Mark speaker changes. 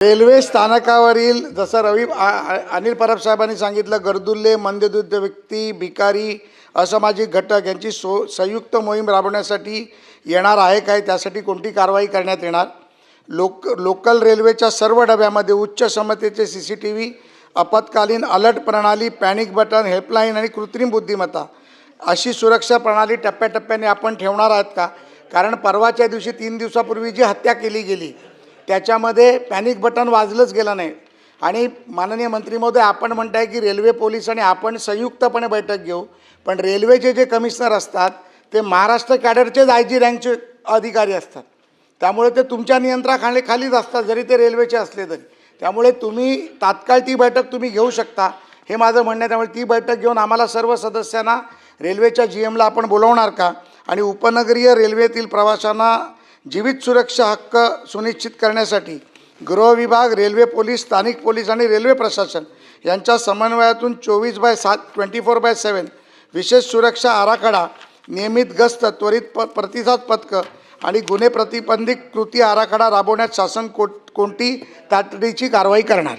Speaker 1: Railway स्थानकावरील जसं अनिल परब साहेबांनी सांगितलं, गर्दुल्ले, मंदबुद्धी व्यक्ती, भिकारी, असामाजिक घटक यांची संयुक्त मोहीम राबवण्यासाठी येणार आहे काय, त्यासाठी कोणती कारवाई करण्यात येणार? लोकल रेल्वेच्या सर्व डब्यामध्ये उच्च क्षमतेचे CCTV, आपत्कालीन अलर्ट प्रणाली, पॅनिक बटन, हेल्पलाईन आणि कृत्रिम बुद्धिमत्ता अशी सुरक्षा प्रणाली टप्प्याटप्प्याने आपण ठेवणार आहात का? कारण परवाच्या दिवशी 3 दिवसापूर्वी जी हत्या केली गेली त्याच्यामध्ये पॅनिक बटन वाजलंच गेलं नाही. आणि माननीय मंत्री महोदय, आपण म्हणताय की रेल्वे पोलीस आणि आपण संयुक्तपणे बैठक घेऊ, पण रेल्वेचे जे कमिशनर असतात ते महाराष्ट्र कॅडरचेच IG रँकचे अधिकारी असतात. त्यामुळे ते तुमच्या नियंत्रणाखालीच असतात, जरी ते रेल्वेचे असले तरी. त्यामुळे तुम्ही तात्काळ ती बैठक तुम्ही घेऊ शकता, हे माझं म्हणणं आहे. त्यामुळे ती बैठक घेऊन आम्हाला सर्व सदस्यांना रेल्वेच्या GMला आपण बोलवणार का? आणि उपनगरीय रेल्वेतील प्रवाशांना जीवित सुरक्षा हक्क सुनिश्चित करण्यासाठी गृह विभाग, रेल्वे पोलीस, स्थानिक पोलीस आणि रेल्वे प्रशासन यांच्या समन्वयातून 24/7 विशेष सुरक्षा आराखडा, नियमित गस्त, त्वरित प्रतिसाद पथकं आणि गुन्हे प्रतिबंधित कृती आराखडा राबवण्यात शासन कोणती तातडीची कारवाई करणार?